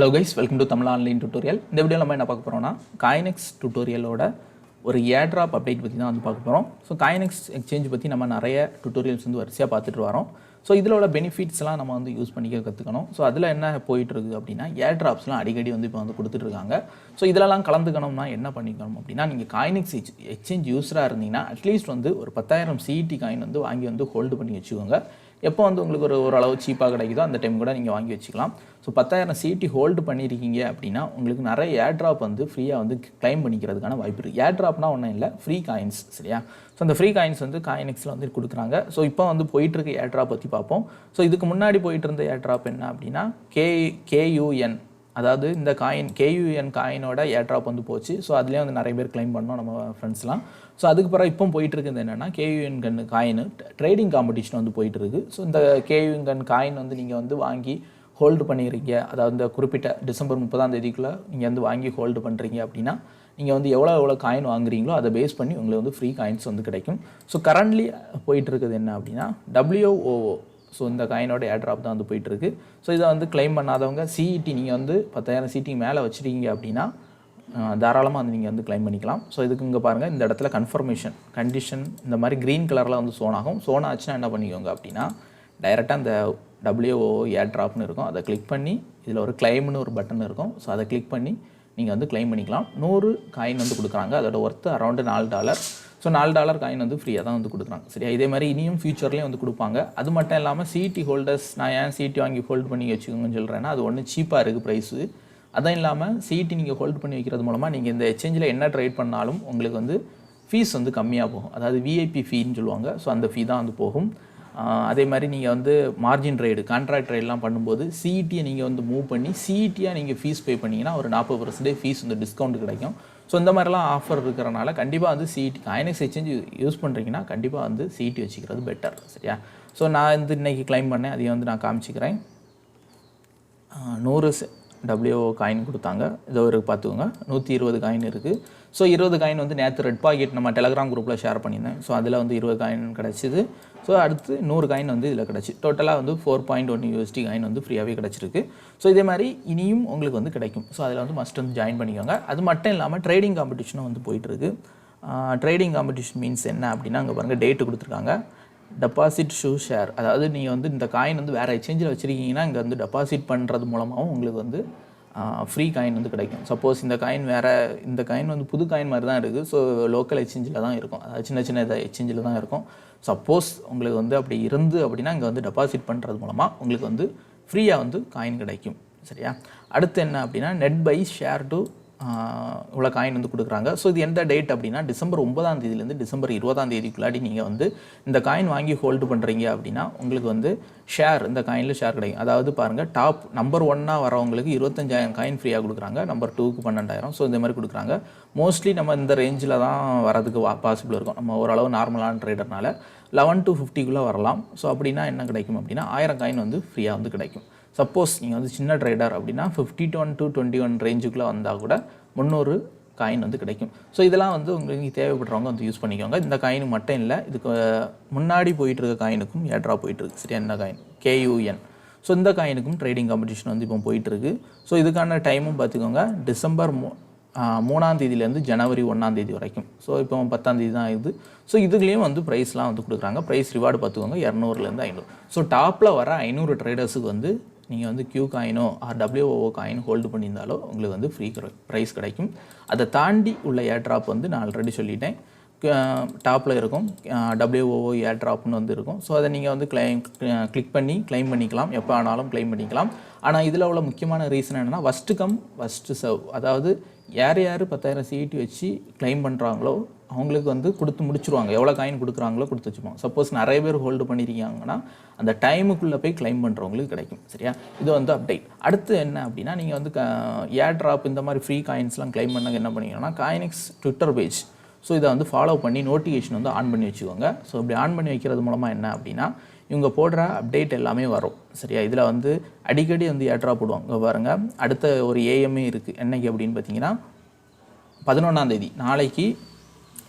Hello guys, welcome to Tamil Online tutorial. இந்த வீடியோல நம்ம என்ன பார்க்க போறோம்னா CoinEx tutorialோட ஒரு airdrop update பத்தி தான் வந்து பார்க்க போறோம். ஸோ CoinEx exchange பத்தி நம்ம நிறைய tutorials வந்து வரிசையா பார்த்துட்டு வரோம். ஸோ இதில் உள்ள பெனிஃபிட்ஸ்லாம் நம்ம வந்து யூஸ் பண்ணிக்க கற்றுக்கணும். ஸோ அதில் என்ன போயிட்டு இருக்குது அப்படின்னா ஏர்ட்ராப்ஸ்லாம் அடிக்கடி வந்து இப்போ வந்து கொடுத்துட்ருக்காங்க. ஸோ இதிலலாம் கலந்துக்கணும்னா என்ன பண்ணிக்கணும் அப்படின்னா நீங்கள் CoinEx எக்ஸ்சேஞ்ச் யூஸராக இருந்தீங்கன்னா அட்லீஸ்ட் வந்து ஒரு 10,000 CET காயின் வந்து வாங்கி வந்து ஹோல்டு பண்ணி வச்சுக்கோங்க. எப்போ வந்து உங்களுக்கு ஓரளவு சீப்பாக கிடைக்குதோ அந்த டைம் கூட நீங்கள் வாங்கி வச்சுக்கலாம். ஸோ 10,000 CET ஹோல்டு பண்ணியிருக்கீங்க அப்படின்னா உங்களுக்கு நிறைய ஏர்ட்ராப் வந்து ஃப்ரீயாக வந்து கிளைம் பண்ணிக்கிறதுக்கான வாய்ப்பு இருக்குது. ஏர்ட்ராப்னா ஒன்றும் இல்லை, ஃப்ரீ காயின்ஸ், சரியா? ஸோ அந்த ஃப்ரீ காயின்ஸ் வந்து CoinExல வந்து கொடுக்குறாங்க. ஸோ இப்போ வந்து போயிட்டுருக்க ஏர்ட்ராப் பற்றி பார்ப்போம். ஸோ இதுக்கு முன்னாடி போயிட்டு இருந்த ஏர்ட்ராப் என்ன அப்படின்னா KUN, அதாவது இந்த KUN காயினோட ஏர்ட்ராப் வந்து போச்சு. ஸோ அதுலேயே வந்து நிறைய பேர் கிளைம் பண்ணோம் நம்ம ஃப்ரெண்ட்ஸ்லாம். ஸோ அதுக்கு பிறகு இப்போ போயிட்டு இருக்குது என்னென்னா KUN காயின் ட்ரேடிங் காம்படிஷன் வந்து போயிட்டு இருக்குது. ஸோ இந்த KUN காயின் வந்து நீங்கள் வந்து வாங்கி ஹோல்டு பண்ணிடுறீங்க, அதாவது இந்த குறிப்பிட்ட டிசம்பர் 30ஆம் தேதிக்குள்ளே நீங்கள் வந்து வாங்கி ஹோல்டு பண்ணுறீங்க அப்படின்னா நீங்கள் வந்து எவ்வளோ காயின் வாங்குறீங்களோ அதை பேஸ் பண்ணி உங்களுக்கு வந்து ஃப்ரீ காயின்ஸ் வந்து கிடைக்கும். ஸோ கரண்ட்லி போயிட்டு இருக்குது என்ன அப்படின்னா WOO, ஸோ இந்த காயினோட ஏர்ட்ராப் தான் வந்து போயிட்டுருக்கு. ஸோ இதை வந்து கிளைம் பண்ணாதவங்க CET நீங்கள் வந்து 10,000 CET மேலே வச்சுருக்கீங்க அப்படின்னா தாராளமாக வந்து நீங்கள் வந்து கிளைம் பண்ணிக்கலாம். ஸோ இதுக்கு இங்கே பாருங்கள், இந்த இடத்துல கன்ஃபர்மேஷன் கண்டிஷன் இந்த மாதிரி க்ரீன் கலரில் வந்து சோன் ஆகும். சோன் ஆச்சுன்னா என்ன பண்ணிக்கோங்க அப்படின்னா டைரெக்டாக இந்த WOO ஏர்ட்ராப்னு இருக்கும், அதை கிளிக் பண்ணி இதில் ஒரு கிளைம்னு ஒரு பட்டன் இருக்கும். ஸோ அதை கிளிக் பண்ணி நீங்கள் வந்து கிளைம் பண்ணிக்கலாம். 100 காயின் வந்து கொடுக்குறாங்க, அதோட ஒர்த்து அரௌண்டு $4. ஸோ $4 காயின் வந்து ஃப்ரீயாக தான் வந்து கொடுக்குறாங்க, சரியா? இதே மாதிரி இனியும் ஃபியூச்சர்லேயும் வந்து கொடுப்பாங்க. அது மட்டும் இல்லாமல் CET ஹோல்டர்ஸ், நான் ஏன் CET வாங்கி ஹோல்டு பண்ணி வச்சுக்கோங்கன்னு சொல்கிறேன்னா அது ஒன்று சீப்பாக இருக்குது ப்ரைஸு. அதுவும் இல்லாமல் CET நீங்கள் ஹோல்டு பண்ணி வைக்கிறது மூலமாக நீங்கள் இந்த எக்ஸ்சேஞ்சில் என்ன ட்ரேட் பண்ணாலும் உங்களுக்கு வந்து ஃபீஸ் வந்து கம்மியாக போகும், அதாவது VIP ஃபீன்னு சொல்லுவாங்க. ஸோ அந்த ஃபீ தான் வந்து போகும். அதே மாதிரி நீங்கள் வந்து மார்ஜின் ட்ரேடு, கான்ட்ராக்ட் ட்ரேட்லாம் பண்ணும்போது CET-யை நீங்கள் வந்து மூவ் பண்ணி CET-யாக நீங்கள் ஃபீஸ் பே பண்ணிங்கன்னா ஒரு 40% ஃபீஸ் வந்து டிஸ்கவுண்ட் கிடைக்கும். ஸோ இந்த மாதிரிலாம் ஆஃபர் இருக்கிறனால கண்டிப்பாக வந்து CET CoinEx எக்ஸ்சேஞ்ச் யூஸ் பண்ணுறீங்கன்னா கண்டிப்பாக வந்து CET வச்சுக்கிறது பெட்டர், சரியா? ஸோ நான் வந்து இன்றைக்கி கிளைம் பண்ணேன், அதையும் வந்து நான் காமிச்சிக்கிறேன். 100 WO காயின் கொடுத்தாங்க, இதோ ஒரு பார்த்துக்கோங்க. 120 காயின் இருக்குது. ஸோ 20 காயின் வந்து நேற்று ரெட் பாக்கெட் நம்ம டெலகிராம் குரூப்பில் ஷேர் பண்ணியிருந்தேன். ஸோ அதில் வந்து 20 காயின் கிடச்சிது. ஸோ அடுத்து 100 காயின் வந்து இதில் கிடச்சி டோட்டலாக வந்து 4.1 USD காயின் வந்து ஃப்ரீயாகவே கிடச்சிருக்கு. ஸோ இதே மாதிரி இனியும் உங்களுக்கு வந்து கிடைக்கும். ஸோ அதில் வந்து மஸ்ட் வந்து ஜாயின் பண்ணிக்கோங்க. அது மட்டும் இல்லாமல் ட்ரேடிங் காம்படிஷனும் வந்து போயிட்டுருக்கு. ட்ரேடிங் காம்படிஷன் மீன்ஸ் என்ன அப்படின்னா அங்கே பாருங்கள் டேட்டு கொடுத்துருக்காங்க. டெபாசிட் ஷூ ஷேர், அதாவது நீங்கள் வந்து இந்த காயின் வந்து வேறு எக்ஸ்சேஞ்சில் வச்சுருக்கீங்கன்னா இங்கே வந்து டெபாசிட் பண்ணுறது மூலமாகவும் உங்களுக்கு வந்து ஃப்ரீ காயின் வந்து கிடைக்கும். சப்போஸ் இந்த காயின் வந்து புது காயின் மாதிரி தான் இருக்குது. ஸோ லோக்கல் எக்ஸ்சேஞ்சில் தான் இருக்கும், அதாவது சின்ன எக்ஸ்சேஞ்சில் தான் இருக்கும். சப்போஸ் உங்களுக்கு வந்து அப்படி இருந்து அப்படின்னா இங்கே வந்து டெபாசிட் பண்ணுறது மூலமாக உங்களுக்கு வந்து ஃப்ரீயாக வந்து காயின் கிடைக்கும், சரியா? அடுத்து என்ன அப்படின்னா நெட் பை ஷேர் டு இவ்வளோ காயின் வந்து கொடுக்குறாங்க. ஸோ இது எந்த டேட் அப்படின்னா டிசம்பர் 9ஆம் தேதியிலேருந்து டிசம்பர் 20ஆம் தேதிக்குள்ளாடி நீங்கள் வந்து இந்த காயின் வாங்கி ஹோல்டு பண்ணுறீங்க அப்படின்னா உங்களுக்கு வந்து ஷேர், இந்த காயினில் ஷேர் கிடைக்கும். அதாவது பாருங்கள், டாப் நம்பர் 1 வரவங்களுக்கு 25,000 காயின் ஃப்ரீயாக கொடுக்குறாங்க, நம்பர் 2க்கு 12,000. ஸோ இந்த மாதிரி கொடுக்குறாங்க. மோஸ்ட்லி நம்ம இந்த ரேஞ்சில் தான் வரதுக்கு பாசிபிள் இருக்கும். நம்ம ஓரளவு நார்மலான ட்ரேடர்னால 11 to 50க்குள்ளே வரலாம். ஸோ அப்படின்னா என்ன கிடைக்கும் அப்படின்னா 1000 காயின் வந்து ஃப்ரீயாக வந்து கிடைக்கும். சப்போஸ் நீங்கள் வந்து சின்ன ட்ரேடர் அப்படின்னா 51 to 21 ரேஞ்சுக்குள்ளே வந்தால் கூட 300 காயின் வந்து கிடைக்கும். ஸோ இதெல்லாம் வந்து உங்களுக்கு தேவைப்படுறவங்க வந்து யூஸ் பண்ணிக்கோங்க. இந்த காயின் மட்டும் இல்லை, இதுக்கு முன்னாடி போயிட்டு இருக்க காயினுக்கும் ஏர்ட்ராப் போயிட்டுருக்கு, சரியா? என்ன காயின் KUN. ஸோ இந்த காயினுக்கும் ட்ரேடிங் காம்படிஷன் வந்து இப்போ போயிட்டுருக்கு. ஸோ இதுக்கான டைமும் பார்த்துக்கோங்க, டிசம்பர் 3ஆம் தேதியிலேருந்து ஜனவரி 1ஆம் தேதி வரைக்கும். ஸோ இப்போ 10ஆம் தேதி தான் ஆகுது. ஸோ இதுலேயும் வந்து ப்ரைஸ்லாம் வந்து கொடுக்குறாங்க. ப்ரைஸ் ரிவார்டு பார்த்துக்கோங்க 200லேருந்து 500. ஸோ டாப்பில் வர 500 ட்ரேடர்ஸுக்கு வந்து நீங்கள் வந்து Q காயினோ WOO காயின் ஹோல்டு பண்ணியிருந்தாலோ உங்களுக்கு வந்து ஃப்ரீ ப்ரைஸ் கிடைக்கும். அதை தாண்டி உள்ள ஏர்ட்ராப் வந்து நான் ஆல்ரெடி சொல்லிட்டேன், டாப்பில் இருக்கும் WOO ஏர்ட்ராப்னு வந்து இருக்கும். ஸோ அதை நீங்கள் வந்து கிளிக் பண்ணி கிளைம் பண்ணிக்கலாம், எப்போ ஆனாலும் கிளைம் பண்ணிக்கலாம். ஆனால் இதில் உள்ள முக்கியமான ரீசன் என்னென்னா ஃபஸ்ட்டு கம் ஃபஸ்ட்டு சர்வ், அதாவது யார் 10,000 CET வச்சு கிளைம் பண்ணுறாங்களோ அவங்களுக்கு வந்து கொடுத்து முடிச்சுருவாங்க, எவ்வளோ காயின் கொடுக்குறாங்களோ கொடுத்து வச்சுப்போம். சப்போஸ் நிறைய பேர் ஹோல்டு பண்ணியிருக்காங்கன்னா அந்த டைமுக்குள்ளே போய் கிளைம் பண்ணுறவங்களுக்கு கிடைக்கும், சரியா? இது வந்து அப்டேட். அடுத்து என்ன அப்படின்னா நீங்கள் வந்து ஏர்ட்ராப் இந்த மாதிரி ஃப்ரீ காயின்ஸ்லாம் கிளைம் பண்ண என்ன பண்ணிங்கன்னா CoinEx ட்விட்டர் பேஜ், ஸோ இதை வந்து ஃபாலோ பண்ணி நோட்டிஃபிகேஷன் வந்து ஆன் பண்ணி வச்சுக்கோங்க. ஸோ இப்படி ஆன் பண்ணி வைக்கிறது மூலமாக என்ன அப்படின்னா இவங்க போடுற அப்டேட் எல்லாமே வரும், சரியா? இதில் வந்து அடிக்கடி வந்து ஏர்ட்ராப் போடுவாங்க. பாருங்கள், அடுத்த ஒரு AM இருக்குது, என்னைக்கு அப்படின்னு பார்த்தீங்கன்னா 11ஆம் தேதி, நாளைக்கு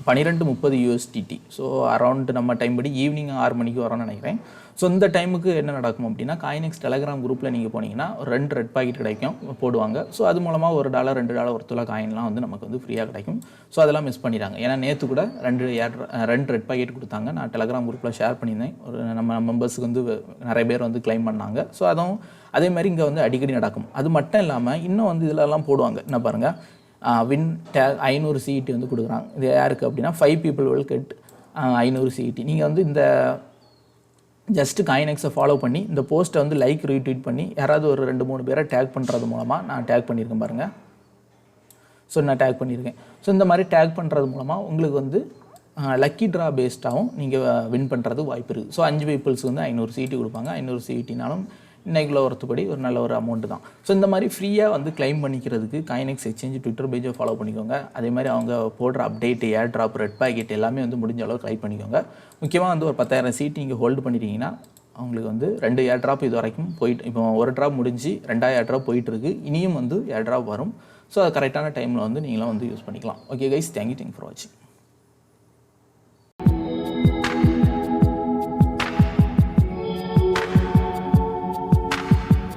12:30 USDT. ஸோ அரௌண்ட் நம்ம டைம் படி ஈவினிங் 6 மணிக்கு வரோம்னு நினைக்கிறேன். ஸோ இந்த டைமுக்கு என்ன நடக்கும் அப்படின்னா CoinEx டெலகிராம் குரூப்பில் நீங்கள் போனீங்கன்னா ஒரு 2 ரெட் பாக்கெட் கிடைக்கும் போடுவாங்க. ஸோ அது மூலமாக $1 $2 ஒருத்துள்ள காயின்லாம் வந்து நமக்கு வந்து ஃப்ரீயாக கிடைக்கும். ஸோ அதெல்லாம் மிஸ் பண்ணிடுறாங்க. ஏன்னா நேற்று கூட 2 ரெட் பாக்கெட் கொடுத்தாங்க. நான் டெலகிராம் குரூப்பில் ஷேர் பண்ணியிருந்தேன். ஒரு நம்ம மெம்பர்ஸுக்கு வந்து நிறைய பேர் வந்து கிளைம் பண்ணாங்க. ஸோ அதுவும் அதே மாதிரி இங்கே வந்து அடிக்கடி நடக்கும். அது மட்டும் இல்லாமல் இன்னும் வந்து இதிலெல்லாம் போடுவாங்க. என்ன பாருங்கள், வின் டேக் 500 CET வந்து கொடுக்குறாங்க. இது யாருக்கு அப்படின்னா 5 people will get 500 CET. நீங்கள் வந்து இந்த ஜஸ்ட்டு CoinEx ஃபாலோ பண்ணி இந்த போஸ்ட்டை வந்து லைக் ரீட்வீட் பண்ணி யாராவது ஒரு 2-3 பேரை டேக் பண்ணுறது மூலமாக நான் டேக் பண்ணியிருக்கேன் பாருங்கள். ஸோ நான் டேக் பண்ணியிருக்கேன். ஸோ இந்த மாதிரி டேக் பண்ணுறது மூலமாக உங்களுக்கு வந்து லக்கி ட்ரா பேஸ்டாகவும் நீங்கள் வின் பண்ணுறது வாய்ப்பு இருக்குது. ஸோ 5 people's வந்து 500 CET கொடுப்பாங்க. 500 CETனாலும் இன்றைக்குள்ள ஒருத்தபடி ஒரு நல்ல ஒரு அமௌண்ட்டு தான். ஸோ இந்த மாதிரி ஃப்ரீயாக வந்து கிளைம் பண்ணிக்கிறதுக்கு CoinEx எக்ஸ்சேஞ்ச் ட்விட்டர் பேஜை ஃபாலோ பண்ணிக்கோங்க. அதே மாதிரி அவங்க போடுற அப்டேட், ஏர்ட்ராப், ரெட் பாக்கெட் எல்லாமே வந்து முடிஞ்ச அளவு கிளைம் பண்ணிக்கோங்க. முக்கியமாக வந்து ஒரு 10,000 CET நீங்கள் ஹோல்டு பண்ணிட்டீங்கன்னா அவங்களுக்கு வந்து 2 ஏர்ட்ராப் இது வரைக்கும் போயிட்டு, இப்போ ஒரு ட்ராப் முடிஞ்சு 2வது ஏர்ட்ராப் போயிட்டுருக்கு. இனியும் வந்து ஏர்ட்ராப் வரும். ஸோ அது கரெக்டான டைமில் வந்து நீங்களும் வந்து யூஸ் பண்ணிக்கலாம். ஓகே கைஸ், தேங்க்யூ ஃபார் வாட்சிங்.